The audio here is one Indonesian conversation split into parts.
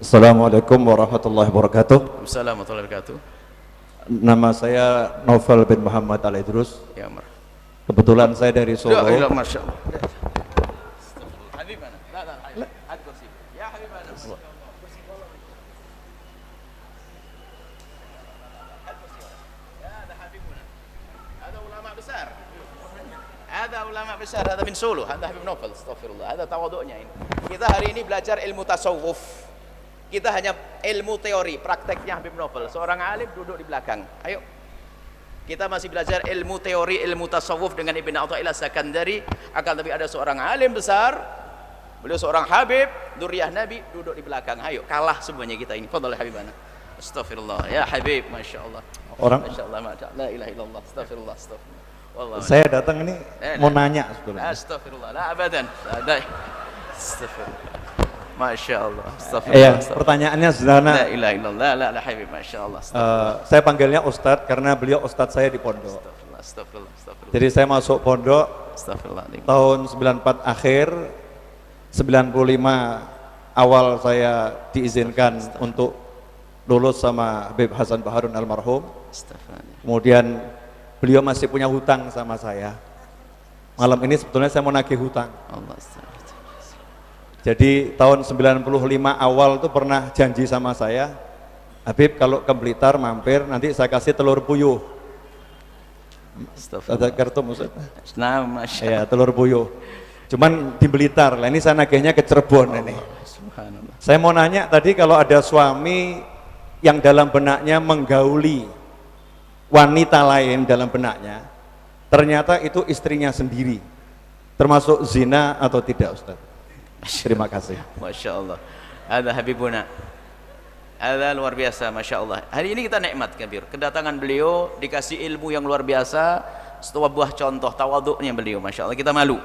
Assalamualaikum warahmatullahi wabarakatuh. Assalamualaikum warahmatullahi wabarakatuh. Nama saya Novel bin Muhammad Al-Idrus. Ya, Mar. Kebetulan saya dari Solo. Ya, Masya Allah. Habibana. La, ad kursi. Ya Habibana. هذا حبيبنا هذا علماء besar هذا علماء besar هذا من Solo هذا Habib Novel astagfirullah هذا tawaduknya ini kita hari ini belajar ilmu tasawuf kita hanya ilmu teori prakteknya Habib Novel seorang alim duduk di belakang ayo kita masih belajar ilmu teori ilmu tasawuf dengan Ibn Athaillah Sakandari akan tapi ada seorang alim besar beliau seorang Habib Duriyah Nabi duduk di belakang ayo kalah semuanya kita ini fadhal Habibana astagfirullah ya Habib Masya Allah Orang Masya Allah, la ilaha illallah, astagfirullah, astagfirullah. Wallah, saya datang ini mau nanya sebetulnya. Astagfirullah, la abadan. Astagfirullah. Masya Allah, Iya, astagfirullah. pertanyaannya sederhana. La ilaha illallah, la habib, Masya Allah. Saya panggilnya Ustadz karena beliau Ustadz saya di pondok. Astagfirullah, astagfirullah, astagfirullah. Jadi saya masuk pondok Astagfirullah. tahun 94 akhir, 95 awal saya diizinkan untuk lulus sama Habib Hasan Baharun almarhum. Kemudian beliau masih punya hutang sama saya. Malam ini sebetulnya saya mau nagih hutang. Jadi tahun 95 awal itu pernah janji sama saya, Habib kalau ke Blitar mampir nanti saya kasih telur puyuh. Ada kartu maksudnya? Nah, Masya Ya, telur puyuh. Cuman di Blitar. Lah ini saya nagihnya ke Cirebon ini. Subhanallah. Saya mau nanya tadi kalau ada suami yang dalam benaknya menggauli wanita lain dalam benaknya, ternyata itu istrinya sendiri, termasuk zina atau tidak, Ustaz? Terima kasih. Masya Allah. Ada Habibuna. Ada luar biasa, Masya Allah. Hari ini kita nikmat kabir. Kedatangan beliau dikasih ilmu yang luar biasa. Sebuah buah contoh tawaduknya beliau, Masya Allah. Kita malu.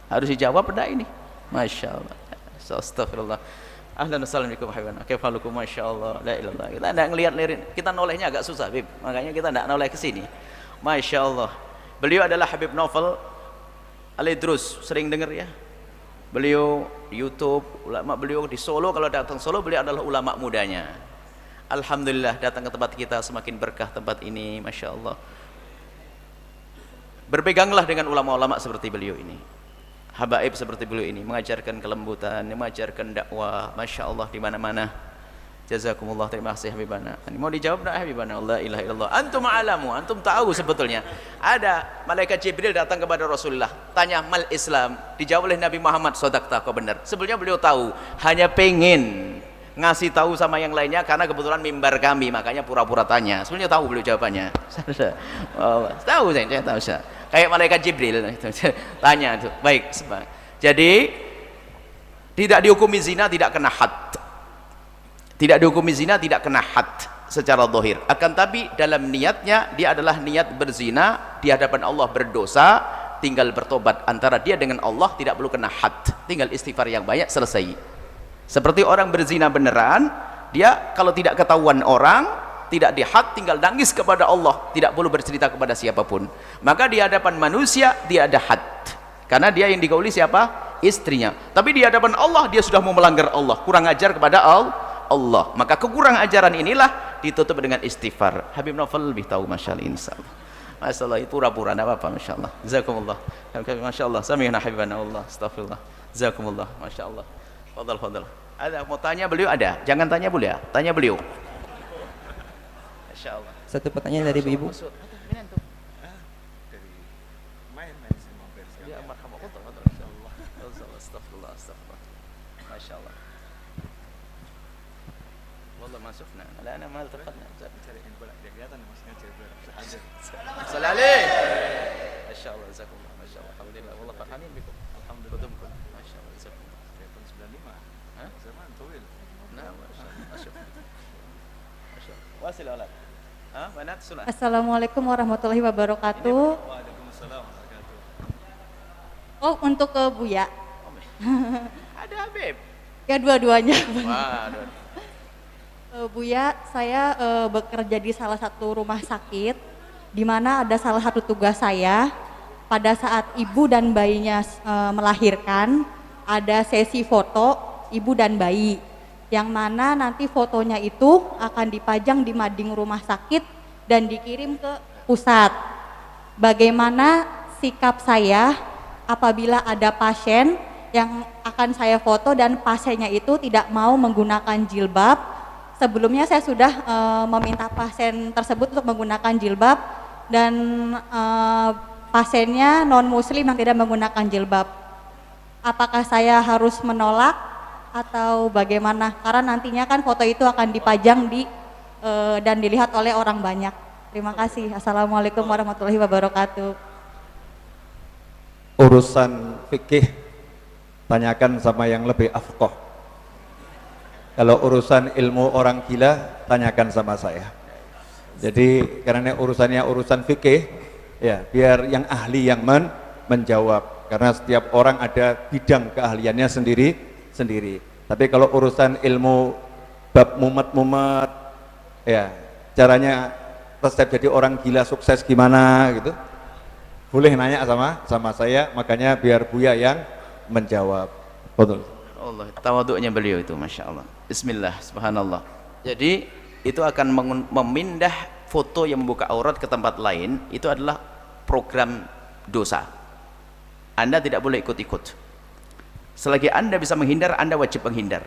Harus dijawab pada ini. Masya Allah. Astagfirullah. Ahlan assalamualaikum habibana. Kaifalukum Masya Allah. La ilallah. Kita tidak ngelihat lirin. Kita nolehnya agak susah, Habib. Makanya kita tidak noleh ke sini. Masya Allah. Beliau adalah Habib Novel Al-Idrus. Sering dengar ya? Beliau di YouTube, ulama beliau di Solo. Kalau datang Solo, beliau adalah ulama mudanya. Alhamdulillah datang ke tempat kita semakin berkah tempat ini. Masya Allah. Berpeganglah dengan ulama-ulama seperti beliau ini. Habaib seperti beliau ini mengajarkan kelembutan, mengajarkan dakwah, Masya Allah di mana-mana. Jazakumullah, terima kasih Habibana. Ini mau dijawab enggak Habibana? La ilaha illallah. Antum a'lamu, antum tahu sebetulnya. Ada malaikat Jibril datang kepada Rasulullah, tanya mal Islam, dijawab oleh Nabi Muhammad, shadaqta, kau benar. Sebelumnya beliau tahu, hanya pengen ngasih tahu sama yang lainnya karena kebetulan mimbar kami, makanya pura-pura tanya. Sebelumnya tahu beliau jawabannya. Tahu saya tahu saya. Kayak malaikat Jibril tanya itu. Baik, jadi tidak dihukumi zina, tidak kena had. Tidak dihukumi zina, tidak kena had secara zahir. Akan tapi dalam niatnya dia adalah niat berzina di hadapan Allah berdosa, tinggal bertobat antara dia dengan Allah, tidak perlu kena had. Tinggal istighfar yang banyak, selesai. Seperti orang berzina beneran, dia kalau tidak ketahuan orang, tidak dihad, tinggal nangis kepada Allah, tidak perlu bercerita kepada siapapun. Maka di hadapan manusia dia ada had, karena dia yang digauli siapa? Istrinya. Tapi di hadapan Allah dia sudah mau melanggar Allah, kurang ajar kepada Allah. Maka kekurang ajaran inilah ditutup dengan istighfar. Habib Novel lebih tahu, Masya Allah. Insyaallah. Masya Allah, itu pura-pura, tidak apa-apa. Masya Allah. Jazakumullah. Masya Allah. Samihna habibana Allah. Astagfirullah. Jazakumullah. Masya Allah. Fadal, fadal. Ada mau tanya beliau? Ada. Jangan tanya beliau ya. Tanya beliau. Masya Allah. Satu pertanyaan dari ibu. Ya, marhaba. Astagfirullah, astagfirullah. Masya Allah. Wallah masukna. La ana ma altaqatna. Salam alaikum. Masya Allah, jazakumullah. Masya Allah. Alhamdulillah. Wallah farhanin bikum. Alhamdulillah. Masya Allah, jazakumullah. 95. Hah? Zaman طويل. Nah, masya Allah. Wasil alat. Hah? Banat sunnah. Assalamualaikum warahmatullahi wabarakatuh. Waalaikumsalam warahmatullahi wabarakatuh. Oh, untuk ke Buya. Ada Habib. Ya, dua-duanya. Waduh. Buya, saya bekerja di salah satu rumah sakit, di mana ada salah satu tugas saya pada saat ibu dan bayinya melahirkan, ada sesi foto ibu dan bayi. yang mana nanti fotonya itu akan dipajang di mading rumah sakit dan dikirim ke pusat. Bagaimana sikap saya apabila ada pasien yang akan saya foto dan pasiennya itu tidak mau menggunakan jilbab? Sebelumnya saya sudah meminta pasien tersebut untuk menggunakan jilbab dan pasiennya non muslim yang tidak menggunakan jilbab. Apakah saya harus menolak atau bagaimana? Karena nantinya kan foto itu akan dipajang dan dilihat oleh orang banyak. Terima kasih. Assalamualaikum warahmatullahi wabarakatuh. Urusan fikih tanyakan sama yang lebih afqah. Kalau urusan ilmu orang gila tanyakan sama saya. Jadi karena urusannya urusan fikih, ya biar yang ahli yang menjawab. Karena setiap orang ada bidang keahliannya sendiri. Tapi kalau urusan ilmu bab mumet, ya caranya resep jadi orang gila sukses gimana gitu, boleh nanya sama saya. Makanya biar Buya yang menjawab. Betul. Allah, tawaduknya beliau itu, masya Allah. Bismillah, subhanallah. Jadi itu akan memindah foto yang membuka aurat ke tempat lain. Itu adalah program dosa. Anda tidak boleh ikut-ikut. Selagi Anda bisa menghindar, Anda wajib menghindar.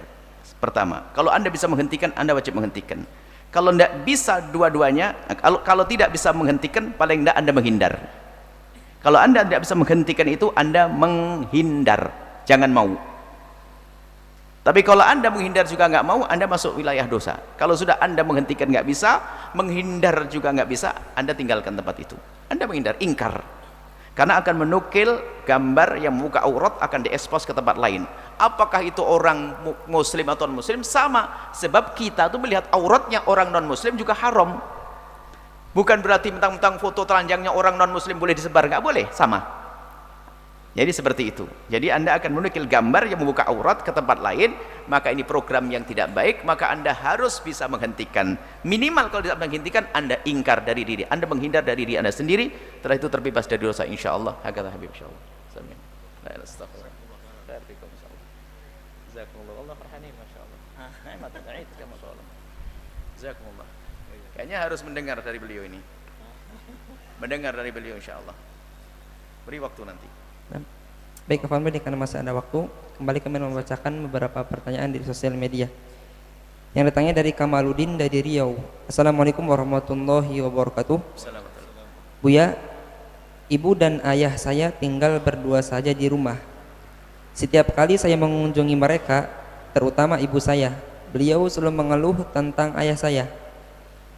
Pertama, kalau Anda bisa menghentikan, Anda wajib menghentikan. Kalau tidak bisa dua-duanya, kalau tidak bisa menghentikan, paling tidak Anda menghindar. Kalau Anda tidak bisa menghentikan itu, Anda menghindar, jangan mau. Tapi kalau Anda menghindar juga nggak mau, Anda masuk wilayah dosa. Kalau sudah Anda menghentikan nggak bisa, menghindar juga nggak bisa, Anda tinggalkan tempat itu. Anda menghindar, ingkar. Karena akan menukil gambar yang membuka aurat, akan diekspos ke tempat lain. Apakah itu orang muslim atau non muslim? Sama, sebab kita tuh melihat auratnya orang non muslim juga haram. Bukan berarti mentang-mentang foto telanjangnya orang non muslim boleh disebar, nggak boleh, sama. Jadi seperti itu. Jadi Anda akan menukil gambar yang membuka aurat ke tempat lain, maka ini program yang tidak baik. Maka Anda harus bisa menghentikan. Minimal kalau tidak menghentikan, Anda ingkar dari diri, Anda menghindar dari diri Anda sendiri. Setelah itu terbebas dari dosa, insyaallah. Hakadha habib, insyaallah. Amin. La ilaha illallah. Khair fikum, insyaallah. Jazakumullah. Allah rahani, masyaallah. Mata ta'id kama qala. Jazakumullah. Kayaknya harus mendengar dari beliau ini. Mendengar dari beliau, insyaallah. Beri waktu nanti. Baik, Afwan, karena masih ada waktu, kembali kami membacakan beberapa pertanyaan di sosial media. Yang datangnya dari Kamaludin dari Riau. Assalamualaikum warahmatullahi wabarakatuh. Buya, ibu dan ayah saya tinggal berdua saja di rumah. Setiap kali saya mengunjungi mereka, terutama ibu saya, beliau selalu mengeluh tentang ayah saya.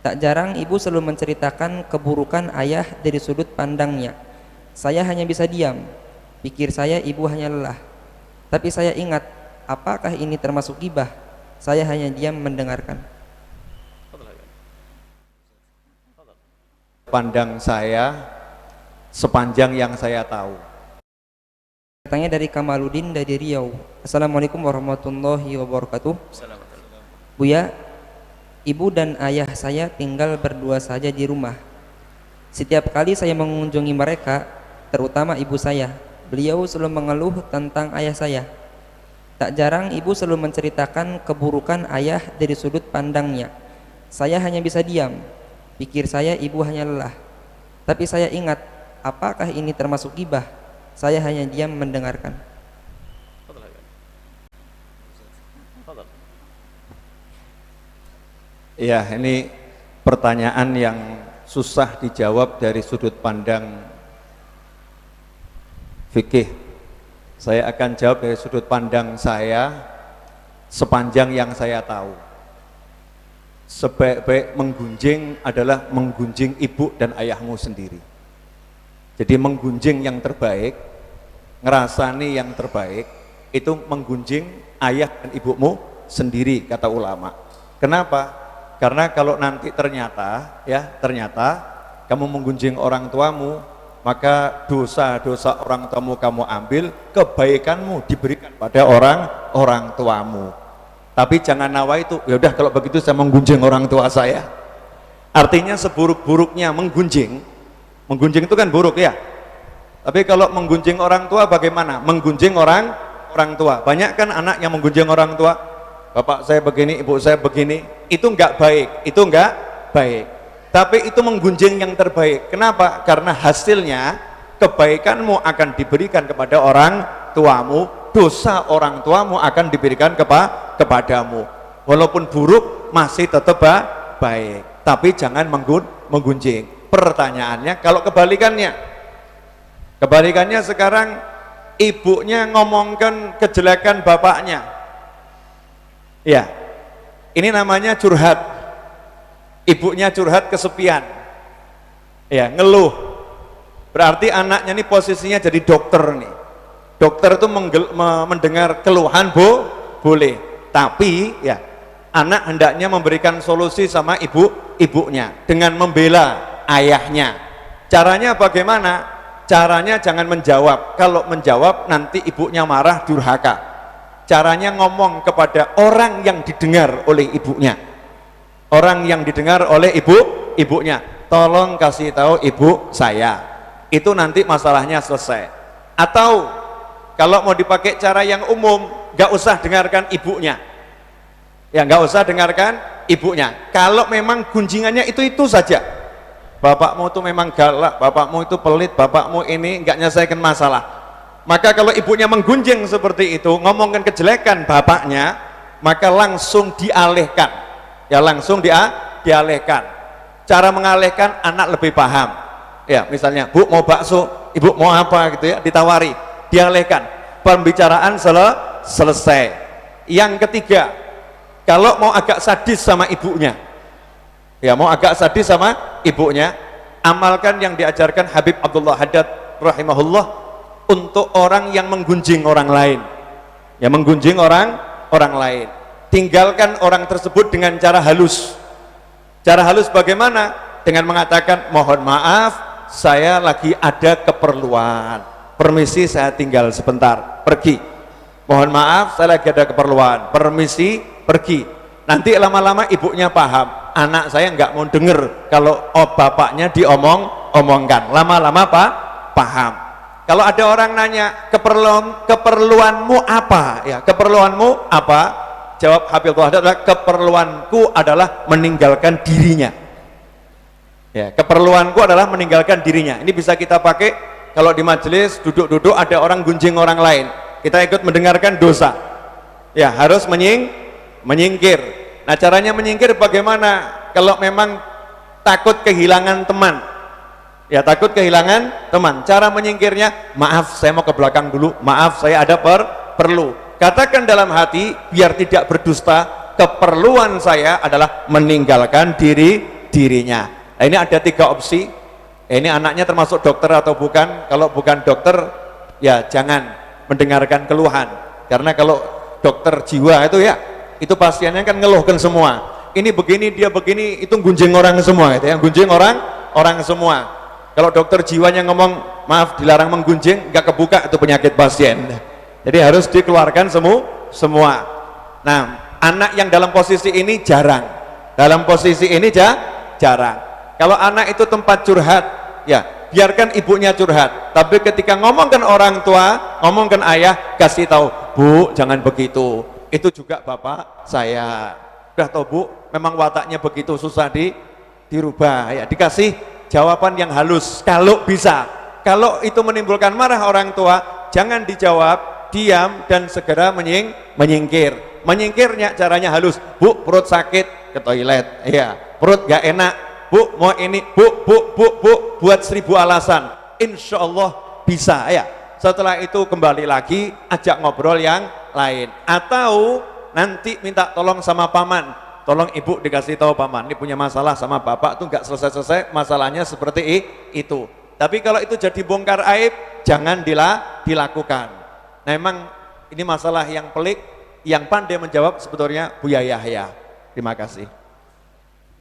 Tak jarang ibu selalu menceritakan keburukan ayah dari sudut pandangnya. Saya hanya bisa diam. Pikir saya ibu hanya lelah. Tapi saya ingat, apakah ini termasuk ghibah? Saya hanya diam mendengarkan. Pandang saya sepanjang yang saya tahu. Datangnya dari Kamaludin dari Riau. Assalamualaikum warahmatullahi wabarakatuh. Buya, ibu dan ayah saya tinggal berdua saja di rumah. Setiap kali saya mengunjungi mereka, terutama ibu saya, beliau selalu mengeluh tentang ayah saya. Tak jarang ibu selalu menceritakan keburukan ayah dari sudut pandangnya. Saya hanya bisa diam. Pikir saya ibu hanya lelah. Tapi saya ingat, apakah ini termasuk ghibah? Saya hanya diam mendengarkan. Ya, ini pertanyaan yang susah dijawab dari sudut pandang fikih. Saya akan jawab dari sudut pandang saya sepanjang yang saya tahu. Sebaik-baik menggunjing adalah menggunjing ibu dan ayahmu sendiri. Jadi menggunjing yang terbaik, ngerasani yang terbaik, itu menggunjing ayah dan ibumu sendiri, kata ulama. Kenapa? Karena kalau nanti ternyata kamu menggunjing orang tuamu, maka dosa-dosa orang tuamu kamu ambil, kebaikanmu diberikan pada orang tuamu. Tapi jangan nawa itu, ya udah kalau begitu saya menggunjing orang tua saya. Artinya seburuk-buruknya menggunjing itu kan buruk ya. Tapi kalau menggunjing orang tua bagaimana? Menggunjing orang tua. Banyak kan anak yang menggunjing orang tua. bapak saya begini, ibu saya begini, itu enggak baik, itu enggak baik. Tapi itu menggunjing yang terbaik. Kenapa? Karena hasilnya kebaikanmu akan diberikan kepada orang tuamu, dosa orang tuamu akan diberikan kepadamu. Walaupun buruk masih tetap baik, tapi jangan menggunjing. Pertanyaannya kalau kebalikannya sekarang ibunya ngomongkan kejelekan bapaknya, ya ini namanya curhat. Ibunya curhat kesepian, ya ngeluh. Berarti anaknya ini posisinya jadi dokter nih. Dokter itu mendengar keluhan boleh, tapi ya anak hendaknya memberikan solusi sama ibunya dengan membela ayahnya. Caranya bagaimana? Caranya jangan menjawab. Kalau menjawab nanti ibunya marah, durhaka. Caranya ngomong kepada orang yang didengar oleh ibunya. Orang yang didengar oleh ibunya, tolong kasih tahu ibu saya, itu nanti masalahnya selesai. Atau kalau mau dipakai cara yang umum, nggak usah dengarkan ibunya, ya nggak usah dengarkan ibunya. Kalau memang gunjingannya itu saja, bapakmu itu memang galak, bapakmu itu pelit, bapakmu ini nggak nyelesaikan masalah, maka kalau ibunya menggunjing seperti itu, ngomongkan kejelekan bapaknya, maka langsung dialihkan. Ya langsung dialihkan. Cara mengalihkan anak lebih paham. Ya misalnya, bu mau bakso, ibu mau apa gitu ya, ditawari, dialihkan. Pembicaraan selesai. Yang ketiga, kalau mau agak sadis sama ibunya, ya mau agak sadis sama ibunya, amalkan yang diajarkan Habib Abdullah Haddad rahimahullah untuk orang yang menggunjing orang lain. Ya menggunjing orang lain. Tinggalkan orang tersebut dengan cara halus. Cara halus bagaimana? Dengan mengatakan, mohon maaf, saya lagi ada keperluan, permisi saya tinggal sebentar, pergi. Mohon maaf, saya lagi ada keperluan, permisi, pergi. Nanti lama-lama ibunya paham, anak saya nggak mau denger kalau bapaknya diomongkan. Lama-lama paham. Kalau ada orang nanya, keperluanmu apa? Ya, keperluanmu apa? Jawab Habib Abdullah adalah, keperluanku adalah meninggalkan dirinya. Ya, keperluanku adalah meninggalkan dirinya. Ini bisa kita pakai kalau di majelis duduk-duduk ada orang gunjing orang lain, kita ikut mendengarkan dosa. Ya, harus menyingkir. Nah, caranya menyingkir bagaimana? Kalau memang takut kehilangan teman. Ya, takut kehilangan teman. Cara menyingkirnya, maaf saya mau ke belakang dulu, maaf saya ada perlu. Katakan dalam hati, biar tidak berdusta, keperluan saya adalah meninggalkan dirinya. Nah, ini ada 3 opsi. Ini anaknya termasuk dokter atau bukan? Kalau bukan dokter, ya jangan mendengarkan keluhan. Karena kalau dokter jiwa itu ya, itu pasiennya kan ngeluhkan semua. Ini begini, dia begini, itu gunjing orang semua. Gitu ya. Gunjing orang semua. Kalau dokter jiwanya ngomong, maaf dilarang menggunjing, nggak kebuka itu penyakit pasien. Jadi harus dikeluarkan semua. Nah, anak yang dalam posisi ini jarang. Dalam posisi ini jarang. Kalau anak itu tempat curhat, ya biarkan ibunya curhat. Tapi ketika ngomongkan orang tua, ngomongkan ayah, kasih tahu, bu jangan begitu. Itu juga bapak saya. Udah tahu bu, memang wataknya begitu, susah dirubah. Ya dikasih jawaban yang halus. Kalau bisa. Kalau itu menimbulkan marah orang tua, jangan dijawab. Diam dan segera menyingkir. Menyingkirnya caranya halus. Bu, perut sakit, ke toilet. Iya, perut gak enak. Bu, mau ini. Bu, buat 1000 alasan. Insya Allah bisa ya. Setelah itu kembali lagi, ajak ngobrol yang lain. Atau nanti minta tolong sama paman. Tolong ibu dikasih tahu paman, ini punya masalah sama bapak tuh nggak selesai-selesai, masalahnya seperti itu. Tapi kalau itu jadi bongkar aib, jangan dilakukan. Nah, memang ini masalah yang pelik, yang pandai menjawab sebetulnya Buya Yahya. Terima kasih.